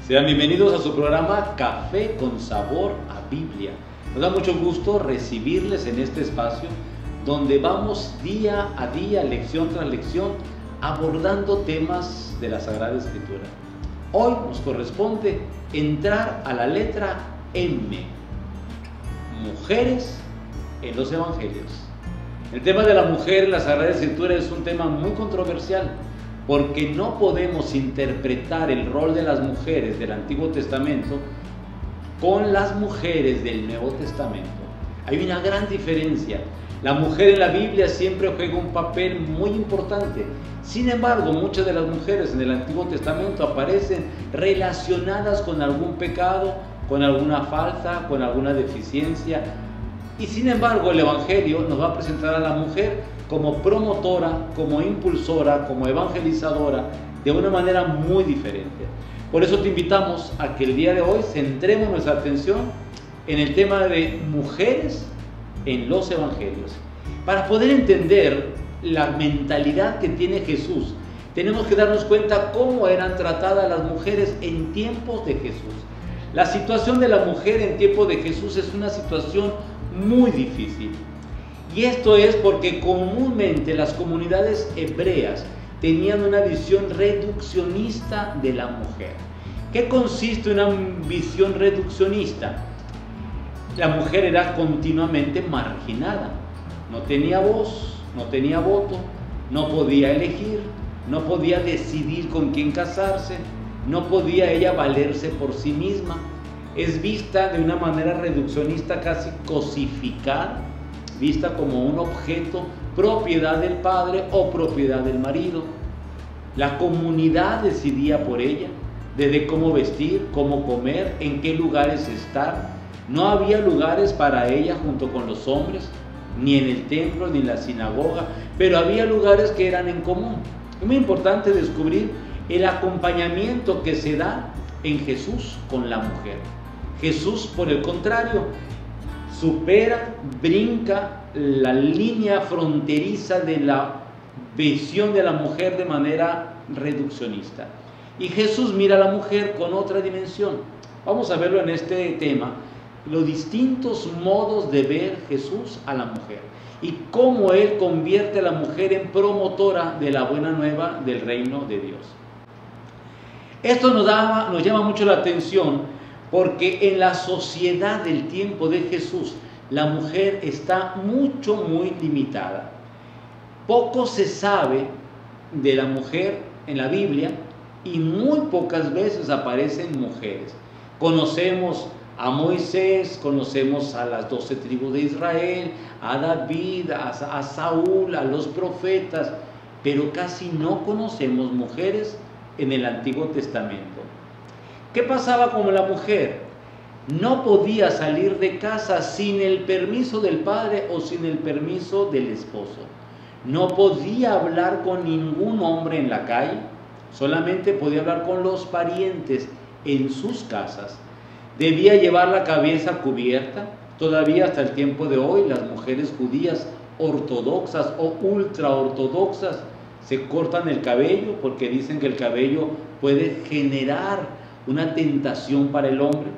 Sean bienvenidos a su programa Café con Sabor a Biblia. Nos da mucho gusto recibirles en este espacio donde vamos día a día, lección tras lección, abordando temas de la Sagrada Escritura. Hoy nos corresponde entrar a la letra M, mujeres en los evangelios. El tema de la mujer en la Sagrada Escritura es un tema muy controversial, porque no podemos interpretar el rol de las mujeres del Antiguo Testamento con las mujeres del Nuevo Testamento. Hay una gran diferencia. La mujer en la Biblia siempre juega un papel muy importante. Sin embargo, muchas de las mujeres en el Antiguo Testamento aparecen relacionadas con algún pecado, con alguna falta, con alguna deficiencia. Y sin embargo, el Evangelio nos va a presentar a la mujer como promotora, como impulsora, como evangelizadora, de una manera muy diferente. Por eso te invitamos a que el día de hoy centremos nuestra atención en el tema de mujeres en los evangelios. Para poder entender la mentalidad que tiene Jesús, tenemos que darnos cuenta cómo eran tratadas las mujeres en tiempos de Jesús. La situación de la mujer en tiempos de Jesús es una situación muy difícil. Y esto es porque comúnmente las comunidades hebreas tenían una visión reduccionista de la mujer. ¿Qué consiste una visión reduccionista? La mujer era continuamente marginada, no tenía voz, no tenía voto, no podía elegir, no podía decidir con quién casarse, no podía ella valerse por sí misma. Es vista de una manera reduccionista, casi cosificada, vista como un objeto, propiedad del padre o propiedad del marido. La comunidad decidía por ella, desde cómo vestir, cómo comer, en qué lugares estar. No había lugares para ella junto con los hombres, ni en el templo, ni en la sinagoga, pero había lugares que eran en común. Es muy importante descubrir el acompañamiento que se da en Jesús con la mujer. Jesús, por el contrario, supera, brinca la línea fronteriza de la visión de la mujer de manera reduccionista. Y Jesús mira a la mujer con otra dimensión. Vamos a verlo en este tema, los distintos modos de ver Jesús a la mujer y cómo Él convierte a la mujer en promotora de la buena nueva del reino de Dios. Esto nos llama mucho la atención, porque en la sociedad del tiempo de Jesús, la mujer está muy limitada. Poco se sabe de la mujer en la Biblia y muy pocas veces aparecen mujeres. Conocemos a Moisés, conocemos a las 12 tribus de Israel, a David, a Saúl, a los profetas, pero casi no conocemos mujeres en el Antiguo Testamento. ¿Qué pasaba con la mujer? No podía salir de casa sin el permiso del padre o sin el permiso del esposo. No podía hablar con ningún hombre en la calle, solamente podía hablar con los parientes en sus casas. Debía llevar la cabeza cubierta. Todavía hasta el tiempo de hoy las mujeres judías ortodoxas o ultraortodoxas se cortan el cabello porque dicen que el cabello puede generar una tentación para el hombre.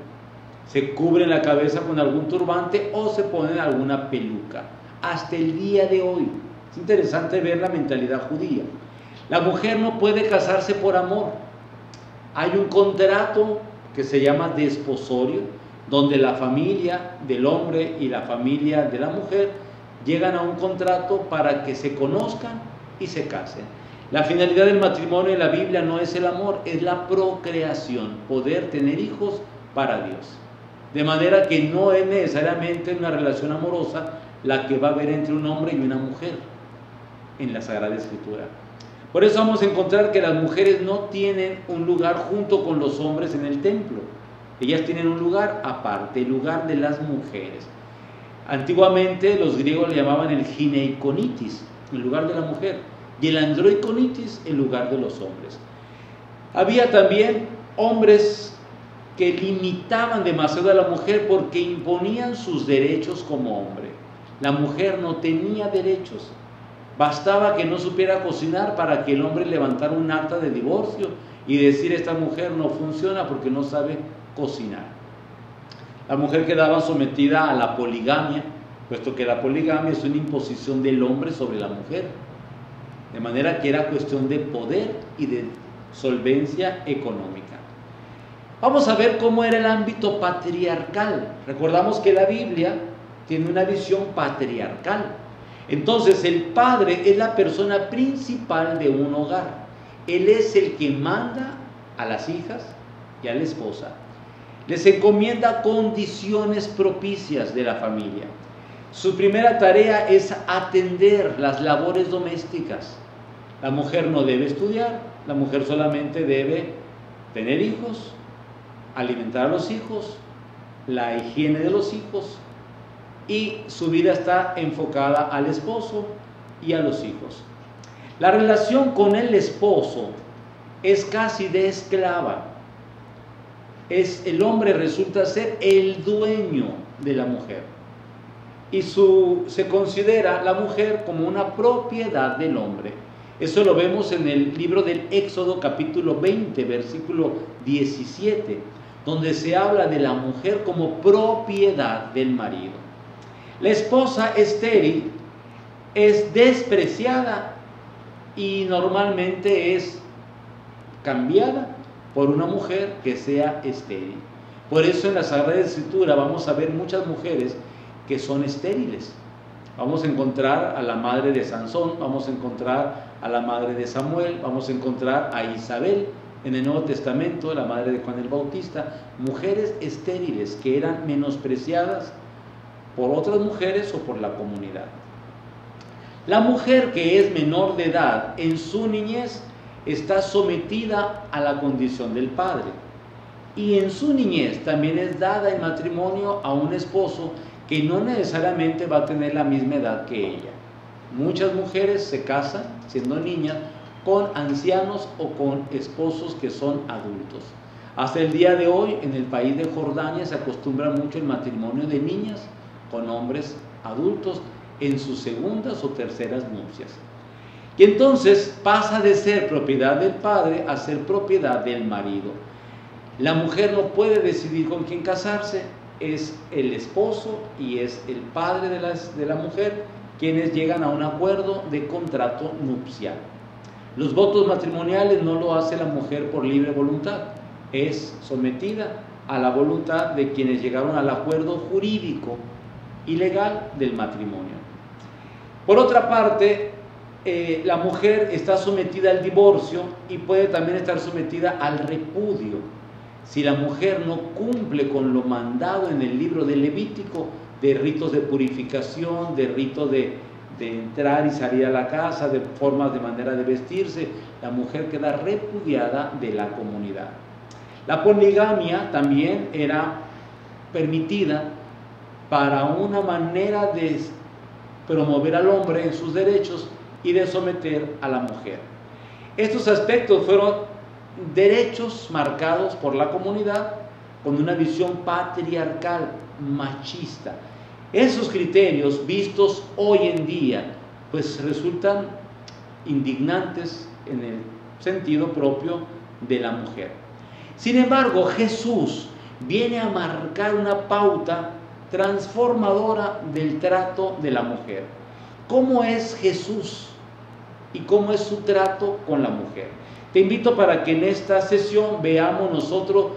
Se cubren la cabeza con algún turbante o se ponen alguna peluca. Hasta el día de hoy. Es interesante ver la mentalidad judía. La mujer no puede casarse por amor. Hay un contrato que se llama desposorio, donde la familia del hombre y la familia de la mujer llegan a un contrato para que se conozcan y se casen. La finalidad del matrimonio en la Biblia no es el amor, es la procreación, poder tener hijos para Dios. De manera que no es necesariamente una relación amorosa la que va a haber entre un hombre y una mujer en la Sagrada Escritura. Por eso vamos a encontrar que las mujeres no tienen un lugar junto con los hombres en el templo. Ellas tienen un lugar aparte, el lugar de las mujeres. Antiguamente los griegos le llamaban el gineikonitis, el lugar de la mujer, y el androikonitis, el lugar de los hombres. Había también hombres que limitaban demasiado a la mujer porque imponían sus derechos como hombre. La mujer no tenía derechos. Bastaba que no supiera cocinar para que el hombre levantara un acta de divorcio y decir esta mujer no funciona porque no sabe cocinar. La mujer quedaba sometida a la poligamia, puesto que la poligamia es una imposición del hombre sobre la mujer, de manera que era cuestión de poder y de solvencia económica. Vamos a ver cómo era el ámbito patriarcal. Recordamos que la Biblia tiene una visión patriarcal. Entonces el padre es la persona principal de un hogar. Él es el que manda a las hijas y a la esposa. Les encomienda condiciones propicias de la familia. Su primera tarea es atender las labores domésticas. La mujer no debe estudiar, la mujer solamente debe tener hijos, alimentar a los hijos, la higiene de los hijos, y su vida está enfocada al esposo y a los hijos. La relación con el esposo es casi de esclava. El hombre resulta ser el dueño de la mujer y se considera la mujer como una propiedad del hombre. Eso lo vemos en el libro del Éxodo capítulo 20, versículo 17, donde se habla de la mujer como propiedad del marido. La esposa estéril es despreciada y normalmente es cambiada por una mujer que sea estéril. Por eso en la Sagrada Escritura vamos a ver muchas mujeres que son estériles. Vamos a encontrar a la madre de Sansón, vamos a encontrar a la madre de Samuel, vamos a encontrar a Isabel en el Nuevo Testamento, la madre de Juan el Bautista, mujeres estériles que eran menospreciadas por otras mujeres o por la comunidad. La mujer que es menor de edad en su niñez está sometida a la condición del padre, y en su niñez también es dada en matrimonio a un esposo que no necesariamente va a tener la misma edad que ella. Muchas mujeres se casan siendo niñas con ancianos o con esposos que son adultos. Hasta el día de hoy en el país de Jordania se acostumbra mucho el matrimonio de niñas con hombres adultos en sus segundas o terceras nupcias. Y entonces pasa de ser propiedad del padre a ser propiedad del marido. La mujer no puede decidir con quién casarse, es el esposo y es el padre de la mujer quienes llegan a un acuerdo de contrato nupcial. Los votos matrimoniales no lo hace la mujer por libre voluntad, es sometida a la voluntad de quienes llegaron al acuerdo jurídico y legal del matrimonio. Por otra parte, la mujer está sometida al divorcio y puede también estar sometida al repudio. Si la mujer no cumple con lo mandado en el libro de Levítico, de ritos de purificación, de ritos de entrar y salir a la casa, de formas de manera de vestirse, la mujer queda repudiada de la comunidad. La poligamia también era permitida para una manera de promover al hombre en sus derechos y de someter a la mujer. Estos aspectos fueron derechos marcados por la comunidad con una visión patriarcal, machista. Esos criterios vistos hoy en día pues resultan indignantes en el sentido propio de la mujer. Sin embargo, Jesús viene a marcar una pauta transformadora del trato de la mujer. ¿Cómo es Jesús y cómo es su trato con la mujer? Te invito para que en esta sesión veamos nosotros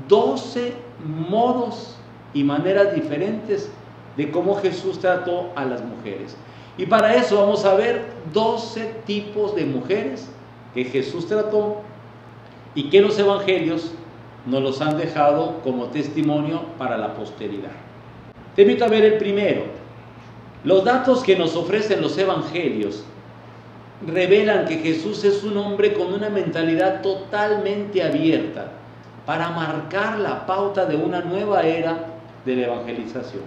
12 modos y maneras diferentes de cómo Jesús trató a las mujeres. Y para eso vamos a ver 12 tipos de mujeres que Jesús trató y que los evangelios nos los han dejado como testimonio para la posteridad. Te invito a ver el primero. Los datos que nos ofrecen los evangelios revelan que Jesús es un hombre con una mentalidad totalmente abierta para marcar la pauta de una nueva era de la evangelización.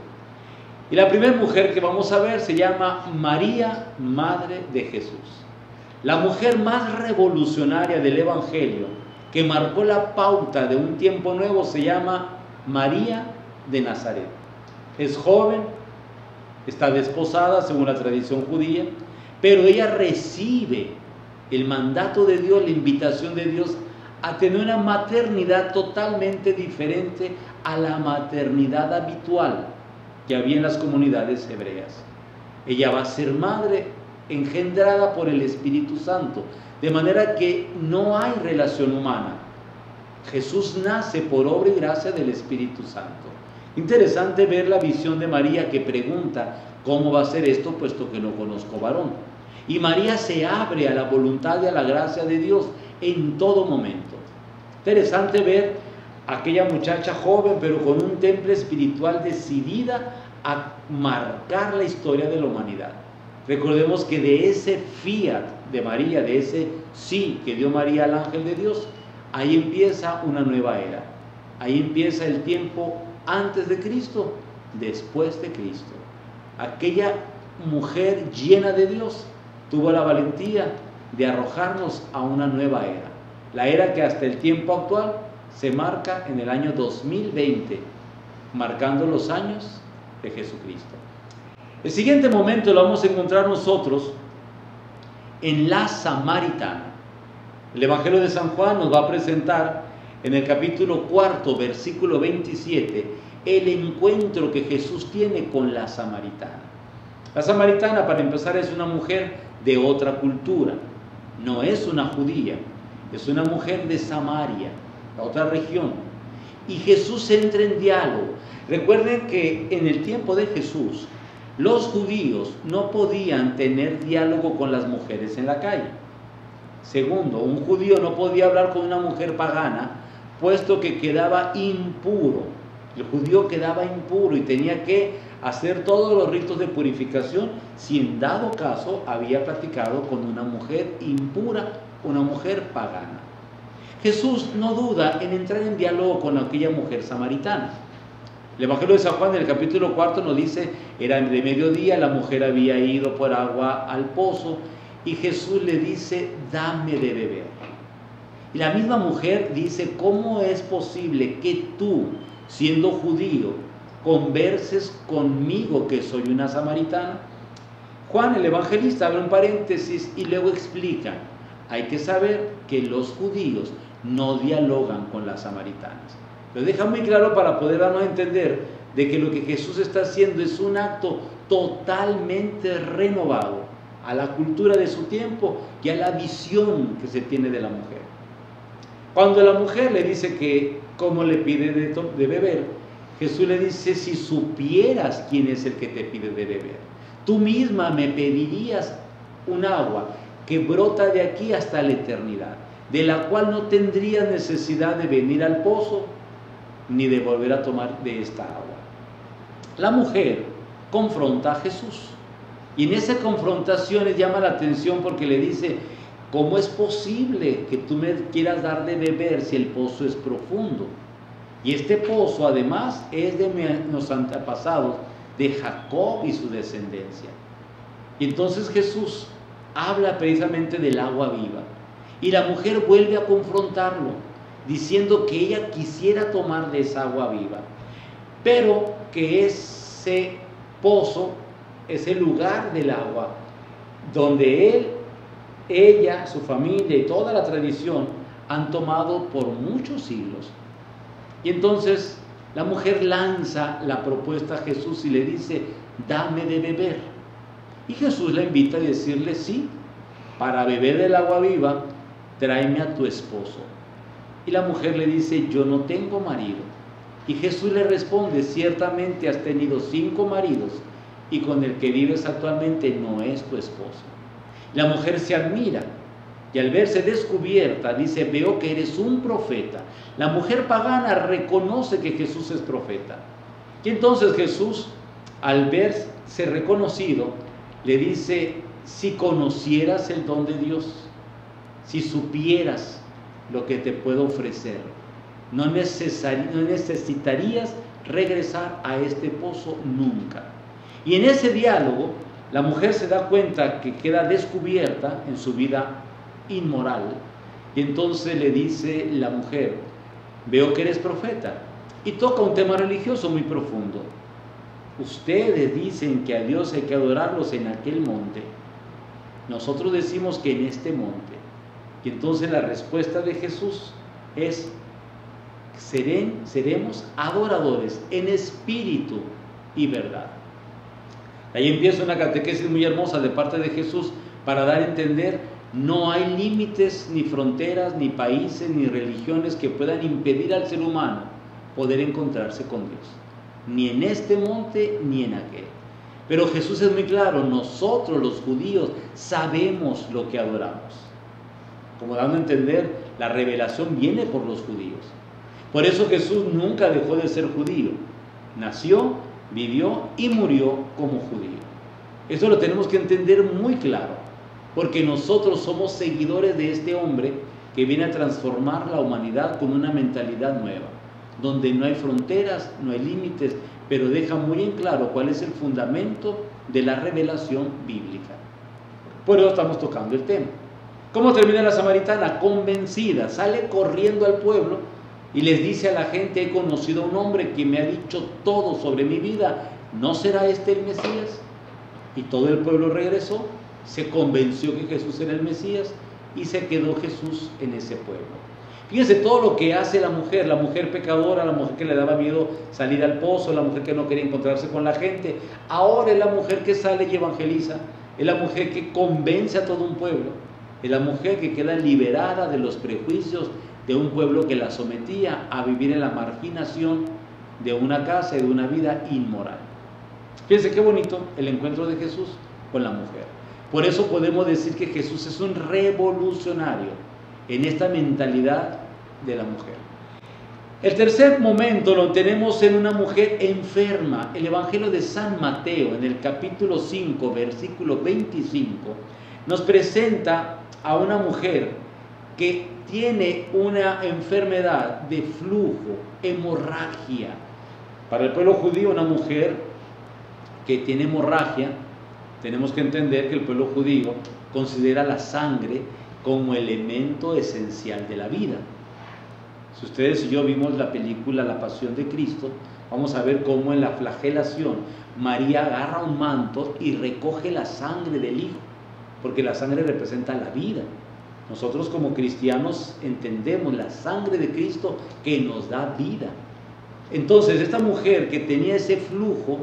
Y la primera mujer que vamos a ver se llama María, Madre de Jesús. La mujer más revolucionaria del evangelio que marcó la pauta de un tiempo nuevo se llama María de Nazaret. Es joven, está desposada según la tradición judía, pero ella recibe el mandato de Dios, la invitación de Dios a tener una maternidad totalmente diferente a la maternidad habitual que había en las comunidades hebreas. Ella va a ser madre engendrada por el Espíritu Santo, de manera que no hay relación humana. Jesús nace por obra y gracia del Espíritu Santo. Interesante ver la visión de María, que pregunta: ¿cómo va a ser esto, puesto que no conozco varón? Y María se abre a la voluntad y a la gracia de Dios en todo momento. Interesante ver a aquella muchacha joven, pero con un temple espiritual, decidida a marcar la historia de la humanidad. Recordemos que de ese fiat de María, de ese sí que dio María al ángel de Dios, ahí empieza una nueva era. Ahí empieza el tiempo antes de Cristo, después de Cristo. Aquella mujer llena de Dios tuvo la valentía de arrojarnos a una nueva era. La era que hasta el tiempo actual se marca en el año 2020, marcando los años de Jesucristo. El siguiente momento lo vamos a encontrar nosotros en la Samaritana. El Evangelio de San Juan nos va a presentar en el capítulo 4, versículo 27, el encuentro que Jesús tiene con la samaritana. La samaritana, para empezar, es una mujer de otra cultura, no es una judía, es una mujer de Samaria, la otra región. Y Jesús entra en diálogo. Recuerden que en el tiempo de Jesús, los judíos no podían tener diálogo con las mujeres en la calle. Segundo, un judío no podía hablar con una mujer pagana, puesto que quedaba impuro. El judío quedaba impuro y tenía que hacer todos los ritos de purificación si en dado caso había platicado con una mujer impura, una mujer pagana. Jesús no duda en entrar en diálogo con aquella mujer samaritana. El Evangelio de San Juan, en el capítulo 4, nos dice: era de mediodía, la mujer había ido por agua al pozo y Jesús le dice: dame de beber. Y la misma mujer dice: ¿cómo es posible que tú, siendo judío, converses conmigo, que soy una samaritana? Juan, el evangelista, abre un paréntesis y luego explica: hay que saber que los judíos no dialogan con las samaritanas. Lo deja muy claro para poder darnos a entender de que lo que Jesús está haciendo es un acto totalmente renovado a la cultura de su tiempo y a la visión que se tiene de la mujer. Cuando la mujer le dice que cómo le pide de beber, Jesús le dice: si supieras quién es el que te pide de beber, tú misma me pedirías un agua que brota de aquí hasta la eternidad, de la cual no tendrías necesidad de venir al pozo ni de volver a tomar de esta agua. La mujer confronta a Jesús y en esa confrontación le llama la atención porque le dice: ¿cómo es posible que tú me quieras dar de beber si el pozo es profundo? Y este pozo además es de nuestros antepasados, de Jacob y su descendencia. Y entonces Jesús habla precisamente del agua viva y la mujer vuelve a confrontarlo diciendo que ella quisiera tomar de esa agua viva, pero que ese pozo, ese lugar del agua donde ella, su familia y toda la tradición han tomado por muchos siglos. Y entonces la mujer lanza la propuesta a Jesús y le dice: dame de beber. Y Jesús la invita a decirle: sí, para beber del agua viva, tráeme a tu esposo. Y la mujer le dice: yo no tengo marido. Y Jesús le responde: ciertamente has tenido 5 maridos y con el que vives actualmente no es tu esposo. La mujer se admira y al verse descubierta dice: veo que eres un profeta. La mujer pagana reconoce que Jesús es profeta. Y entonces Jesús, al verse reconocido, le dice: si conocieras el don de Dios, si supieras lo que te puedo ofrecer, no necesitarías regresar a este pozo nunca. Y en ese diálogo la mujer se da cuenta que queda descubierta en su vida inmoral y entonces le dice la mujer: veo que eres profeta, y toca un tema religioso muy profundo. Ustedes dicen que a Dios hay que adorarlos en aquel monte, nosotros decimos que en este monte. Y entonces la respuesta de Jesús es seremos adoradores en espíritu y verdad. Ahí empieza una catequesis muy hermosa de parte de Jesús para dar a entender: no hay límites, ni fronteras, ni países, ni religiones que puedan impedir al ser humano poder encontrarse con Dios, ni en este monte ni en aquel. Pero Jesús es muy claro: nosotros los judíos sabemos lo que adoramos. Como dando a entender, la revelación viene por los judíos. Por eso Jesús nunca dejó de ser judío. Nació, vivió y murió como judío. Eso lo tenemos que entender muy claro, porque nosotros somos seguidores de este hombre que viene a transformar la humanidad con una mentalidad nueva, donde no hay fronteras, no hay límites, pero deja muy en claro cuál es el fundamento de la revelación bíblica. Por eso estamos tocando el tema. ¿Cómo termina la samaritana? Convencida, sale corriendo al pueblo y les dice a la gente: he conocido a un hombre que me ha dicho todo sobre mi vida, ¿no será este el Mesías? Y todo el pueblo regresó, se convenció que Jesús era el Mesías y se quedó Jesús en ese pueblo. Fíjense todo lo que hace la mujer pecadora, la mujer que le daba miedo salir al pozo, la mujer que no quería encontrarse con la gente. Ahora es la mujer que sale y evangeliza, es la mujer que convence a todo un pueblo, es la mujer que queda liberada de los prejuicios de un pueblo que la sometía a vivir en la marginación de una casa y de una vida inmoral. Fíjense qué bonito el encuentro de Jesús con la mujer. Por eso podemos decir que Jesús es un revolucionario en esta mentalidad de la mujer. El tercer momento lo tenemos en una mujer enferma. El Evangelio de San Mateo, en el capítulo 5, versículo 25, nos presenta a una mujer que tiene una enfermedad de flujo, hemorragia. Para el pueblo judío, una mujer que tiene hemorragia, tenemos que entender que el pueblo judío considera la sangre como elemento esencial de la vida. Si ustedes y yo vimos la película La Pasión de Cristo, vamos a ver cómo en la flagelación María agarra un manto y recoge la sangre del Hijo, porque la sangre representa la vida. Nosotros como cristianos entendemos la sangre de Cristo que nos da vida. Entonces esta mujer que tenía ese flujo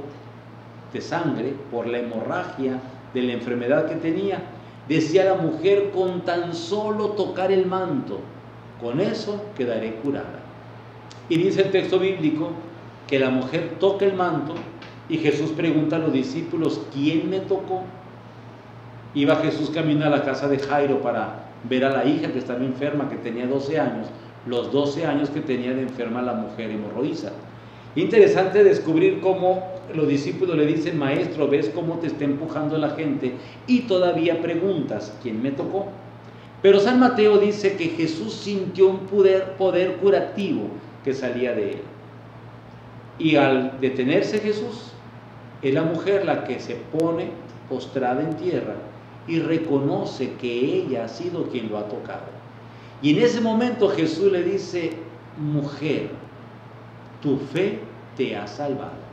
de sangre por la hemorragia de la enfermedad que tenía, decía la mujer: con tan solo tocar el manto, con eso quedaré curada. Y dice el texto bíblico que la mujer toca el manto y Jesús pregunta a los discípulos: ¿quién me tocó? Iba Jesús camino a la casa de Jairo para ver a la hija que estaba enferma, que tenía 12 años, los 12 años que tenía de enferma la mujer hemorroísa. Interesante descubrir cómo los discípulos le dicen: maestro, ¿ves cómo te está empujando la gente? Y todavía preguntas: ¿quién me tocó? Pero San Mateo dice que Jesús sintió un poder curativo que salía de él. Y al detenerse Jesús, es la mujer la que se pone postrada en tierra y reconoce que ella ha sido quien lo ha tocado. Y en ese momento Jesús le dice: mujer, tu fe te ha salvado.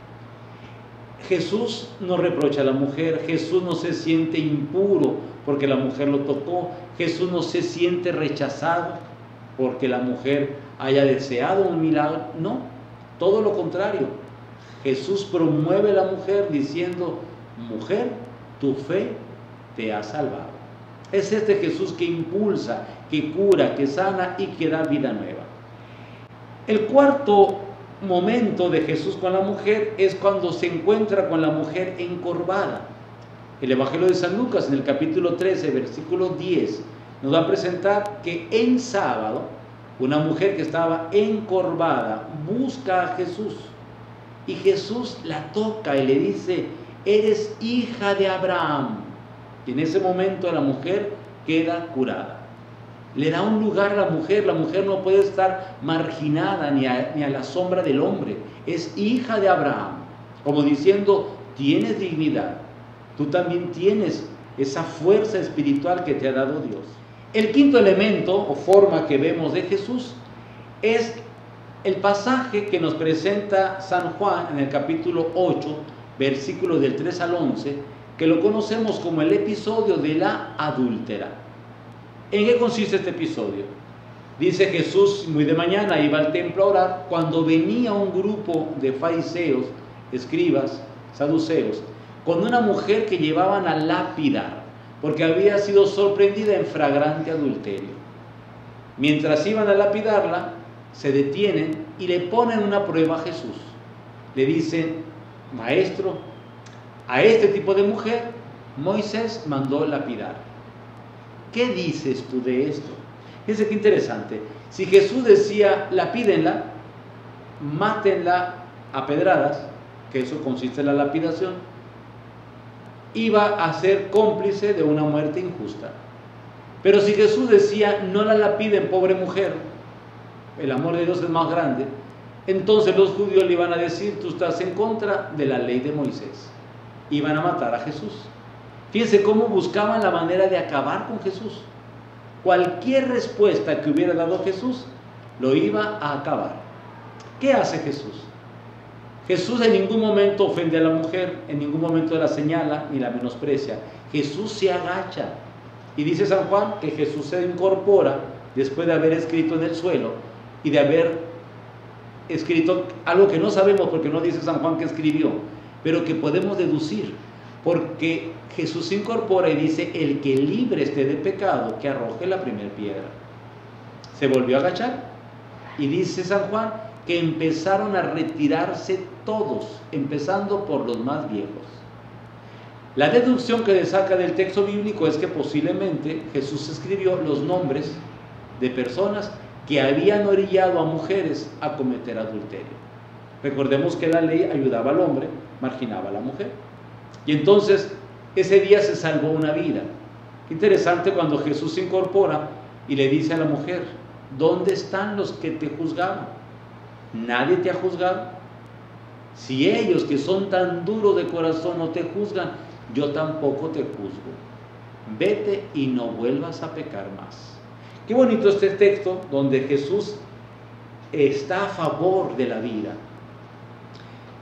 Jesús no reprocha a la mujer, Jesús no se siente impuro porque la mujer lo tocó, Jesús no se siente rechazado porque la mujer haya deseado un milagro. No, todo lo contrario. Jesús promueve a la mujer diciendo: mujer, tu fe te ha salvado. Es este Jesús que impulsa, que cura, que sana y que da vida nueva. El cuarto momento de Jesús con la mujer es cuando se encuentra con la mujer encorvada. El Evangelio de San Lucas, en el capítulo 13, versículo 10, nos va a presentar que en sábado una mujer que estaba encorvada busca a Jesús y Jesús la toca y le dice: eres hija de Abraham. Y en ese momento la mujer queda curada. Le da un lugar a la mujer no puede estar marginada ni a la sombra del hombre. Es hija de Abraham, como diciendo: tienes dignidad, tú también tienes esa fuerza espiritual que te ha dado Dios. El quinto elemento o forma que vemos de Jesús es el pasaje que nos presenta San Juan en el capítulo 8, versículos del 3 al 11, que lo conocemos como el episodio de la adúltera. ¿En qué consiste este episodio? Dice Jesús, muy de mañana iba al templo a orar, cuando venía un grupo de fariseos, escribas, saduceos, con una mujer que llevaban a lapidar, porque había sido sorprendida en flagrante adulterio. Mientras iban a lapidarla, se detienen y le ponen una prueba a Jesús. Le dicen: maestro, a este tipo de mujer Moisés mandó lapidar. ¿Qué dices tú de esto? Fíjense qué interesante. Si Jesús decía: lapídenla, mátenla a pedradas, que eso consiste en la lapidación, iba a ser cómplice de una muerte injusta. Pero si Jesús decía: no la lapiden, pobre mujer, el amor de Dios es más grande, entonces los judíos le iban a decir: tú estás en contra de la ley de Moisés. Iban a matar a Jesús. Fíjense cómo buscaban la manera de acabar con Jesús. Cualquier respuesta que hubiera dado Jesús lo iba a acabar. ¿Qué hace Jesús? Jesús en ningún momento ofende a la mujer, en ningún momento la señala ni la menosprecia. Jesús se agacha. Y dice San Juan que Jesús se incorpora después de haber escrito en el suelo y de haber escrito algo que no sabemos porque no dice San Juan que escribió, pero que podemos deducir, porque Jesús se incorpora y dice: el que libre esté de pecado, que arroje la primera piedra. Se volvió a agachar y dice San Juan que empezaron a retirarse todos, empezando por los más viejos. La deducción que se saca del texto bíblico es que posiblemente Jesús escribió los nombres de personas que habían orillado a mujeres a cometer adulterio. Recordemos que la ley ayudaba al hombre, marginaba a la mujer. Y entonces ese día se salvó una vida. Interesante cuando Jesús se incorpora y le dice a la mujer: ¿dónde están los que te juzgaban? ¿Nadie te ha juzgado? Si ellos, que son tan duros de corazón, no te juzgan, yo tampoco te juzgo. Vete y no vuelvas a pecar más. Qué bonito este texto donde Jesús está a favor de la vida.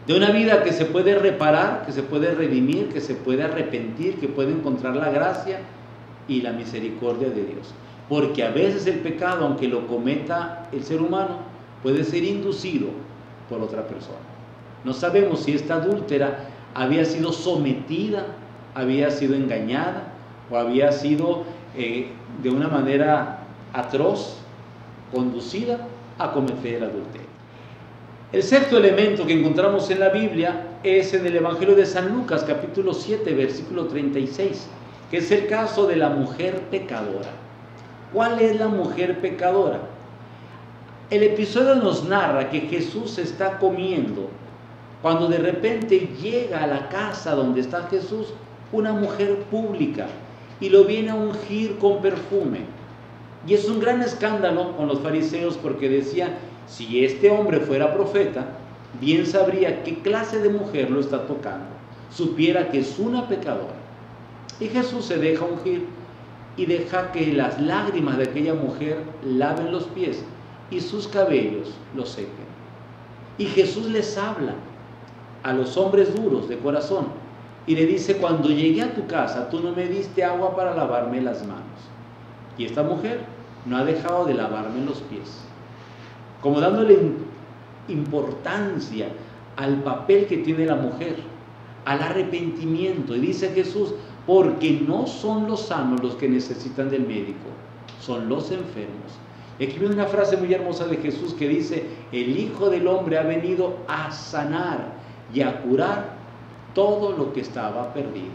De una vida que se puede reparar, que se puede redimir, que se puede arrepentir, que puede encontrar la gracia y la misericordia de Dios. Porque a veces el pecado, aunque lo cometa el ser humano, puede ser inducido por otra persona. No sabemos si esta adúltera había sido sometida, había sido engañada o había sido de una manera atroz conducida a cometer el adulterio. El sexto elemento que encontramos en la Biblia es en el Evangelio de San Lucas, capítulo 7, versículo 36, que es el caso de la mujer pecadora. ¿Cuál es la mujer pecadora? El episodio nos narra que Jesús está comiendo, cuando de repente llega a la casa donde está Jesús una mujer pública y lo viene a ungir con perfume. Y es un gran escándalo con los fariseos porque decían: si este hombre fuera profeta, bien sabría qué clase de mujer lo está tocando, supiera que es una pecadora. Y Jesús se deja ungir y deja que las lágrimas de aquella mujer laven los pies y sus cabellos los sequen. Y Jesús les habla a los hombres duros de corazón y le dice: cuando llegué a tu casa, tú no me diste agua para lavarme las manos, y esta mujer no ha dejado de lavarme los pies. Como dándole importancia al papel que tiene la mujer, al arrepentimiento. Y dice Jesús: porque no son los sanos los que necesitan del médico, son los enfermos. Y aquí viene una frase muy hermosa de Jesús que dice: el Hijo del Hombre ha venido a sanar y a curar todo lo que estaba perdido.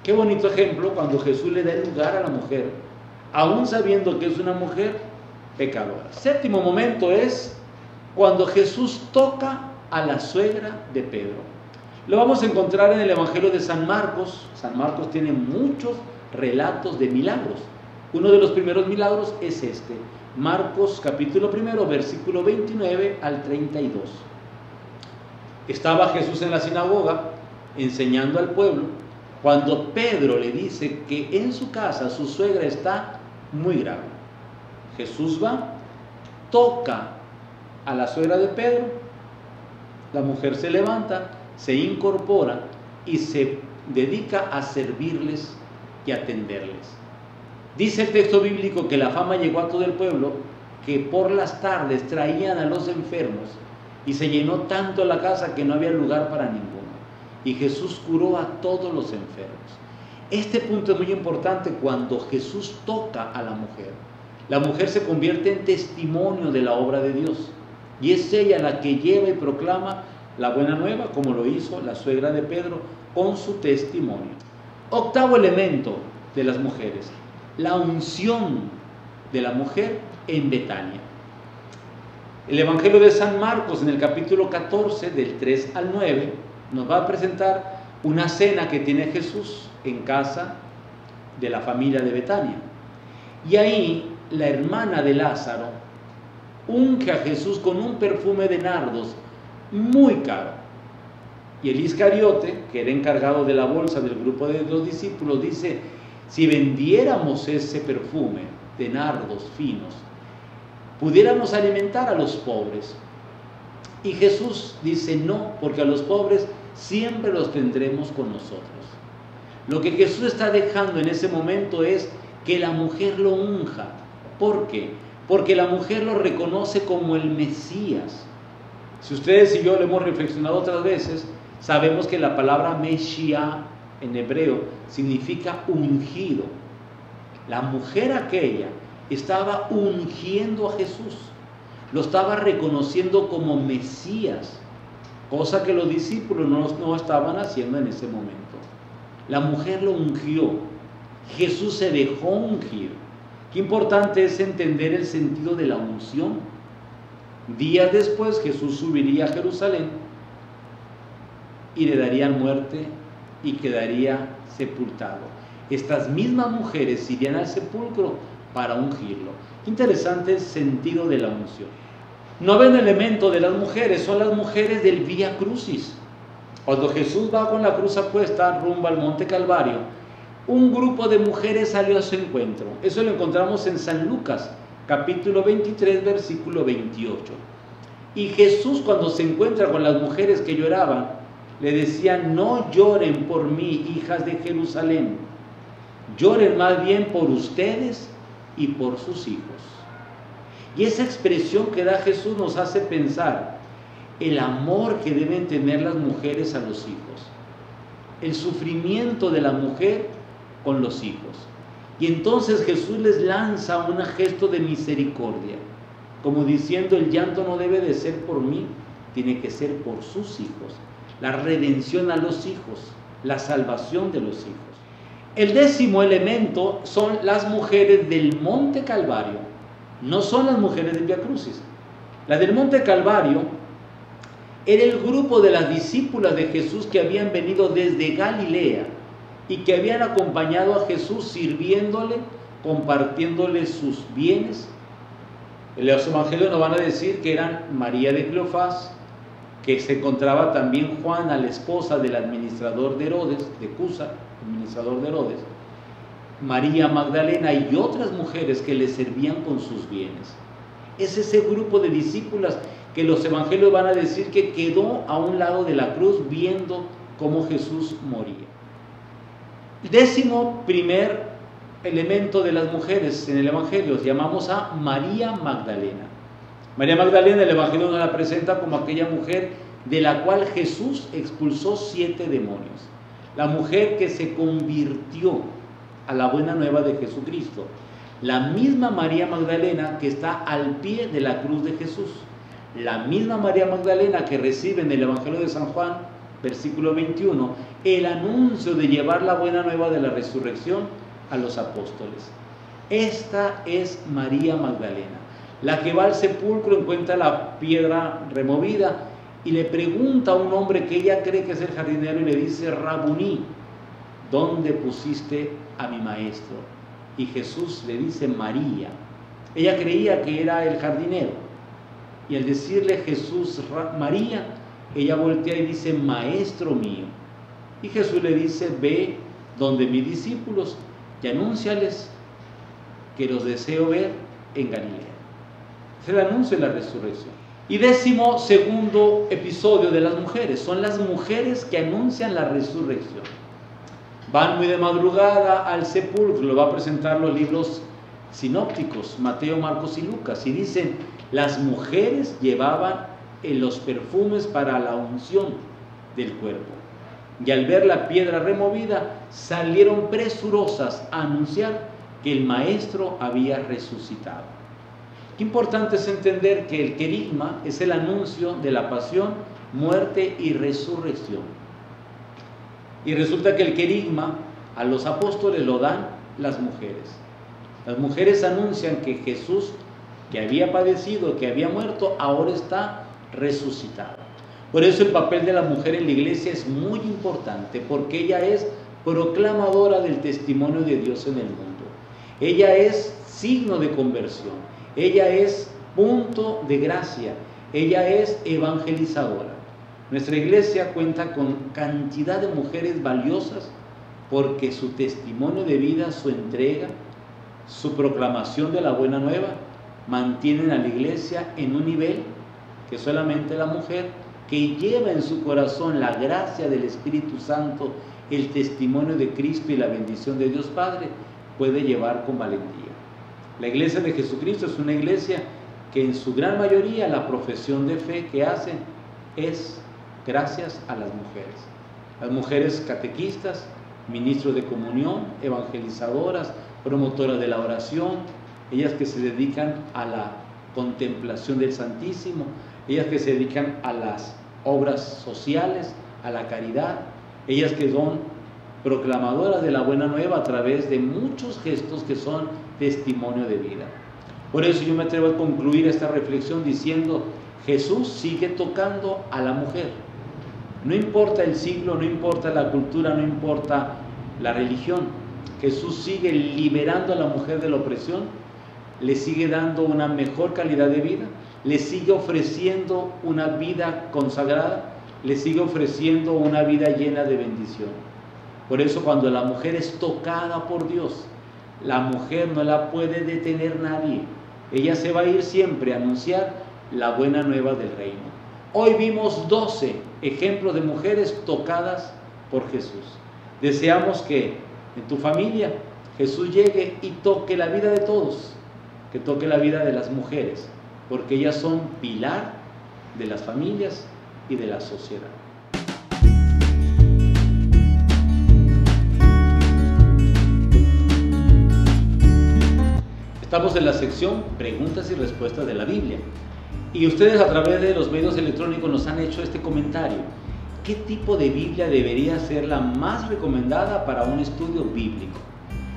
Qué bonito ejemplo cuando Jesús le da el lugar a la mujer, aún sabiendo que es una mujer pecadora. Séptimo momento es cuando Jesús toca a la suegra de Pedro. Lo vamos a encontrar en el Evangelio de San Marcos. San Marcos tiene muchos relatos de milagros. Uno de los primeros milagros es este, Marcos capítulo 1, versículo 29 al 32. Estaba Jesús en la sinagoga enseñando al pueblo cuando Pedro le dice que en su casa su suegra está muy grave. Jesús va, toca a la suegra de Pedro, la mujer se levanta, se incorpora y se dedica a servirles y atenderles. Dice el texto bíblico que la fama llegó a todo el pueblo, que por las tardes traían a los enfermos y se llenó tanto la casa que no había lugar para ninguno. Y Jesús curó a todos los enfermos. Este punto es muy importante cuando Jesús toca a la mujer. La mujer se convierte en testimonio de la obra de Dios. Y es ella la que lleva y proclama la buena nueva, como lo hizo la suegra de Pedro con su testimonio. Octavo elemento de las mujeres, la unción de la mujer en Betania. El Evangelio de San Marcos, en el capítulo 14, del 3 al 9, nos va a presentar una cena que tiene Jesús en casa de la familia de Betania. Y ahí la hermana de Lázaro unge a Jesús con un perfume de nardos muy caro. Y el Iscariote, que era encargado de la bolsa del grupo de los discípulos, dice: si vendiéramos ese perfume de nardos finos, pudiéramos alimentar a los pobres. Y Jesús dice: no, porque a los pobres siempre los tendremos con nosotros. Lo que Jesús está dejando en ese momento es que la mujer lo unja. ¿Por qué? Porque la mujer lo reconoce como el Mesías. Si ustedes y yo lo hemos reflexionado otras veces, sabemos que la palabra Mesías en hebreo significa ungido. La mujer aquella estaba ungiendo a Jesús, lo estaba reconociendo como Mesías, cosa que los discípulos no estaban haciendo en ese momento. La mujer lo ungió, Jesús se dejó ungir. Qué importante es entender el sentido de la unción. Días después Jesús subiría a Jerusalén y le darían muerte y quedaría sepultado. Estas mismas mujeres irían al sepulcro para ungirlo. Interesante el sentido de la unción. Noveno elemento de las mujeres son las mujeres del Vía Crucis. Cuando Jesús va con la cruz apuesta rumbo al Monte Calvario, un grupo de mujeres salió a su encuentro. Eso lo encontramos en San Lucas, capítulo 23, versículo 28. Y Jesús, cuando se encuentra con las mujeres que lloraban, le decía: no lloren por mí, hijas de Jerusalén, lloren más bien por ustedes y por sus hijos. Y esa expresión que da Jesús nos hace pensar el amor que deben tener las mujeres a los hijos, el sufrimiento de la mujer con los hijos. Y entonces Jesús les lanza un gesto de misericordia, como diciendo: el llanto no debe de ser por mí, tiene que ser por sus hijos. La redención a los hijos, la salvación de los hijos. El décimo elemento son las mujeres del Monte Calvario. No son las mujeres del Vía Crucis. La del Monte Calvario era el grupo de las discípulas de Jesús que habían venido desde Galilea y que habían acompañado a Jesús sirviéndole, compartiéndole sus bienes. En los evangelios nos van a decir que eran María de Cleofás, que se encontraba también Juana, la esposa del administrador de Herodes, de Cusa, administrador de Herodes, María Magdalena y otras mujeres que le servían con sus bienes. Es ese grupo de discípulas que los evangelios van a decir que quedó a un lado de la cruz viendo cómo Jesús moría. Décimo primer elemento de las mujeres en el evangelio, llamamos a María Magdalena. María Magdalena, el evangelio nos la presenta como aquella mujer de la cual Jesús expulsó 7 demonios. La mujer que se convirtió a la buena nueva de Jesucristo. La misma María Magdalena que está al pie de la cruz de Jesús. La misma María Magdalena que recibe en el evangelio de San Juan, versículo 21, el anuncio de llevar la buena nueva de la resurrección a los apóstoles. Esta es María Magdalena, la que va al sepulcro, encuentra la piedra removida y le pregunta a un hombre que ella cree que es el jardinero y le dice: Rabuní, ¿dónde pusiste a mi maestro? Y Jesús le dice: María. Ella creía que era el jardinero y al decirle Jesús María, ella voltea y dice: maestro mío. Y Jesús le dice: ve donde mis discípulos y anúnciales que los deseo ver en Galilea. Es el anuncio de la resurrección. Y 12º episodio de las mujeres, son las mujeres que anuncian la resurrección. Van muy de madrugada al sepulcro, lo va a presentar los libros sinópticos, Mateo, Marcos y Lucas, y dicen, las mujeres llevaban los perfumes para la unción del cuerpo, y al ver la piedra removida, salieron presurosas a anunciar que el Maestro había resucitado. Qué importante es entender que el querigma es el anuncio de la pasión, muerte y resurrección. Y resulta que el querigma a los apóstoles lo dan las mujeres. Las mujeres anuncian que Jesús, que había padecido, que había muerto, ahora está resucitado. Por eso el papel de la mujer en la iglesia es muy importante, porque ella es proclamadora del testimonio de Dios en el mundo. Ella es signo de conversión, ella es punto de gracia, ella es evangelizadora. Nuestra iglesia cuenta con cantidad de mujeres valiosas porque su testimonio de vida, su entrega, su proclamación de la buena nueva mantienen a la iglesia en un nivel que solamente la mujer que lleva en su corazón la gracia del Espíritu Santo, el testimonio de Cristo y la bendición de Dios Padre puede llevar con valentía. La iglesia de Jesucristo es una iglesia que en su gran mayoría la profesión de fe que hacen es gracias a las mujeres catequistas, ministros de comunión, evangelizadoras, promotoras de la oración, ellas que se dedican a la contemplación del Santísimo, ellas que se dedican a las obras sociales, a la caridad, ellas que son proclamadoras de la buena nueva a través de muchos gestos que son testimonio de vida. Por eso yo me atrevo a concluir esta reflexión diciendo, Jesús sigue tocando a la mujer. No importa el siglo, no importa la cultura, no importa la religión. Jesús sigue liberando a la mujer de la opresión, le sigue dando una mejor calidad de vida, le sigue ofreciendo una vida consagrada, le sigue ofreciendo una vida llena de bendición. Por eso cuando la mujer es tocada por Dios, la mujer no la puede detener nadie. Ella se va a ir siempre a anunciar la buena nueva del reino. Hoy vimos 12 ejemplos de mujeres tocadas por Jesús. Deseamos que en tu familia Jesús llegue y toque la vida de todos, que toque la vida de las mujeres, porque ellas son pilar de las familias y de la sociedad. Estamos en la sección preguntas y respuestas de la Biblia. Y ustedes a través de los medios electrónicos nos han hecho este comentario. ¿Qué tipo de Biblia debería ser la más recomendada para un estudio bíblico?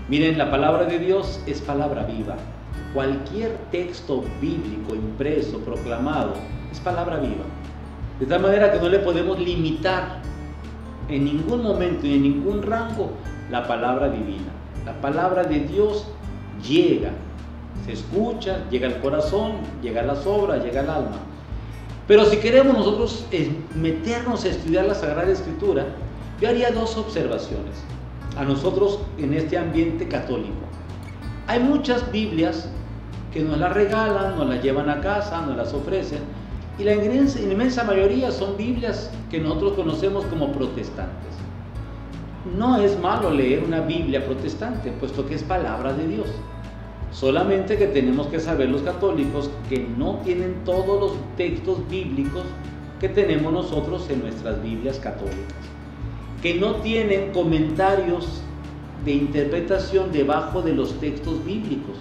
Miren, la palabra de Dios es palabra viva. Cualquier texto bíblico impreso, proclamado, es palabra viva. De tal manera que no le podemos limitar en ningún momento y en ningún rango la palabra divina. La palabra de Dios llega, se escucha, llega al corazón, llega a las obras, llega al alma. Pero si queremos nosotros meternos a estudiar la Sagrada Escritura, yo haría dos observaciones a nosotros en este ambiente católico. Hay muchas Biblias que nos las regalan, nos las llevan a casa, nos las ofrecen, y la inmensa mayoría son Biblias que nosotros conocemos como protestantes. No es malo leer una Biblia protestante, puesto que es palabra de Dios. Solamente que tenemos que saber los católicos que no tienen todos los textos bíblicos que tenemos nosotros en nuestras Biblias católicas, que no tienen comentarios de interpretación debajo de los textos bíblicos,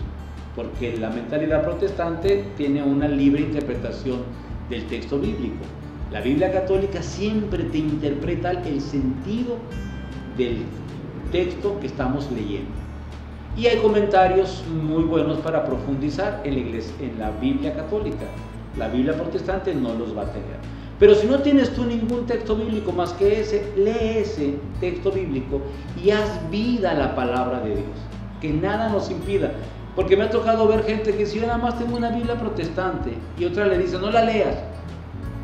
porque la mentalidad protestante tiene una libre interpretación del texto bíblico. La Biblia católica siempre te interpreta el sentido del texto que estamos leyendo. Y hay comentarios muy buenos para profundizar en la iglesia, en la Biblia católica. La Biblia protestante no los va a tener. Pero si no tienes tú ningún texto bíblico más que ese, lee ese texto bíblico y haz vida a la palabra de Dios. Que nada nos impida. Porque me ha tocado ver gente que si yo nada más tengo una Biblia protestante y otra le dice no la leas,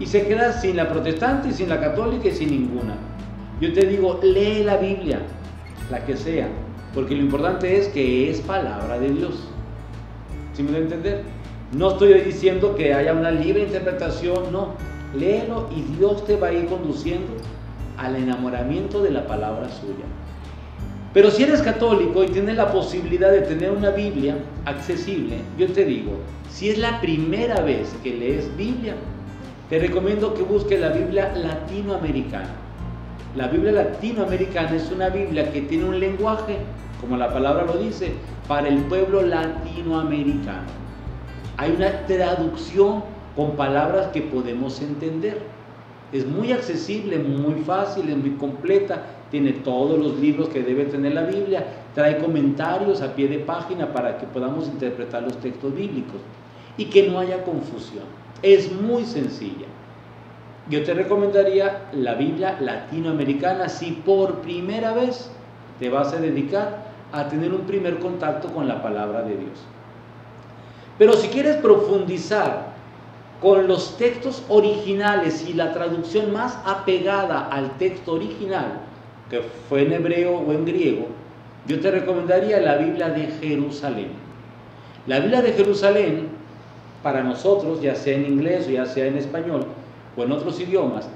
y se queda sin la protestante y sin la católica y sin ninguna. Yo te digo, lee la Biblia, la que sea, porque lo importante es que es palabra de Dios. ¿Sí me lo entender? No estoy diciendo que haya una libre interpretación, no. Léelo y Dios te va a ir conduciendo al enamoramiento de la palabra suya. Pero si eres católico y tienes la posibilidad de tener una Biblia accesible, yo te digo, si es la primera vez que lees Biblia, te recomiendo que busques la Biblia latinoamericana. La Biblia latinoamericana es una Biblia que tiene un lenguaje, como la palabra lo dice, para el pueblo latinoamericano. Hay una traducción con palabras que podemos entender. Es muy accesible, muy fácil, es muy completa, tiene todos los libros que debe tener la Biblia, trae comentarios a pie de página para que podamos interpretar los textos bíblicos y que no haya confusión. Es muy sencilla. Yo te recomendaría la Biblia latinoamericana si por primera vez te vas a dedicar a tener un primer contacto con la palabra de Dios. Pero si quieres profundizar con los textos originales y la traducción más apegada al texto original, que fue en hebreo o en griego, yo te recomendaría la Biblia de Jerusalén. La Biblia de Jerusalén, para nosotros, ya sea en inglés o ya sea en español o en otros idiomas,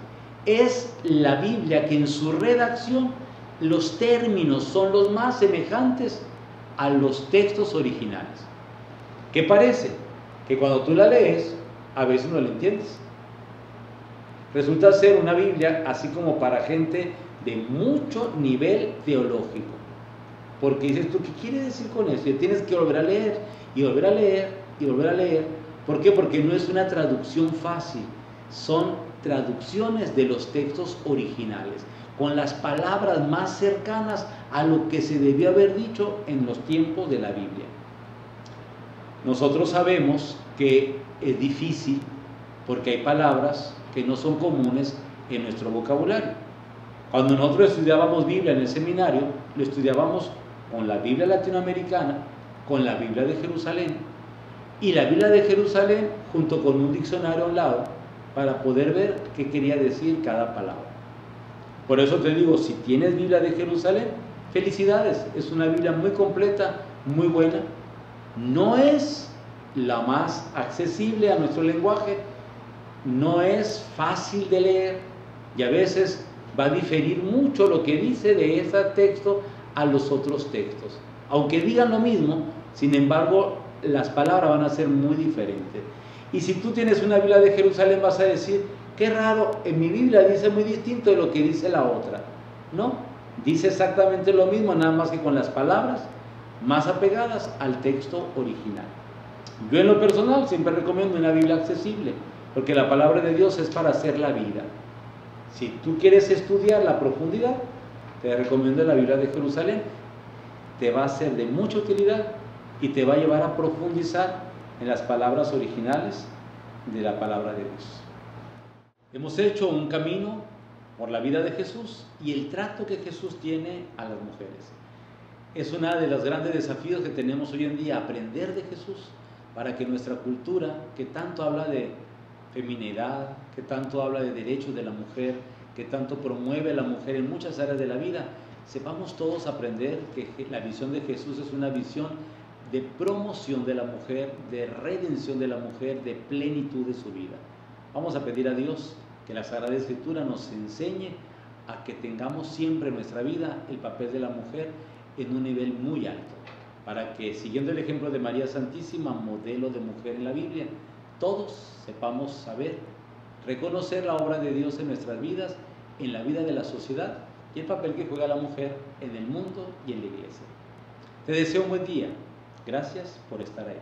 es la Biblia que en su redacción los términos son los más semejantes a los textos originales. ¿Qué parece? Que cuando tú la lees, a veces no la entiendes. Resulta ser una Biblia así como para gente de mucho nivel teológico. Porque dices tú, ¿qué quiere decir con eso? Y tienes que volver a leer, y volver a leer, y volver a leer. ¿Por qué? Porque no es una traducción fácil. Son traducciones de los textos originales, con las palabras más cercanas a lo que se debió haber dicho en los tiempos de la Biblia. Nosotros sabemos que es difícil porque hay palabras que no son comunes en nuestro vocabulario. Cuando nosotros estudiábamos Biblia en el seminario, lo estudiábamos con la Biblia latinoamericana, con la Biblia de Jerusalén, y la Biblia de Jerusalén junto con un diccionario a un lado para poder ver qué quería decir cada palabra. Por eso te digo, si tienes Biblia de Jerusalén, felicidades, es una Biblia muy completa, muy buena. No es la más accesible a nuestro lenguaje, no es fácil de leer y a veces va a diferir mucho lo que dice de ese texto a los otros textos. Aunque digan lo mismo, sin embargo, las palabras van a ser muy diferentes. Y si tú tienes una Biblia de Jerusalén, vas a decir, qué raro, en mi Biblia dice muy distinto de lo que dice la otra. No, dice exactamente lo mismo, nada más que con las palabras más apegadas al texto original. Yo en lo personal siempre recomiendo una Biblia accesible, porque la palabra de Dios es para hacer la vida. Si tú quieres estudiar la profundidad, te recomiendo la Biblia de Jerusalén. Te va a ser de mucha utilidad y te va a llevar a profundizar en las palabras originales de la palabra de Dios. Hemos hecho un camino por la vida de Jesús y el trato que Jesús tiene a las mujeres. Es uno de los grandes desafíos que tenemos hoy en día, aprender de Jesús, para que nuestra cultura, que tanto habla de feminidad, que tanto habla de derechos de la mujer, que tanto promueve a la mujer en muchas áreas de la vida, sepamos todos aprender que la visión de Jesús es una visión de promoción de la mujer, de redención de la mujer, de plenitud de su vida. Vamos a pedir a Dios que la Sagrada Escritura nos enseñe a que tengamos siempre en nuestra vida el papel de la mujer en un nivel muy alto, para que, siguiendo el ejemplo de María Santísima, modelo de mujer en la Biblia, todos sepamos saber, reconocer la obra de Dios en nuestras vidas, en la vida de la sociedad y el papel que juega la mujer en el mundo y en la iglesia. Te deseo un buen día. Gracias por estar ahí.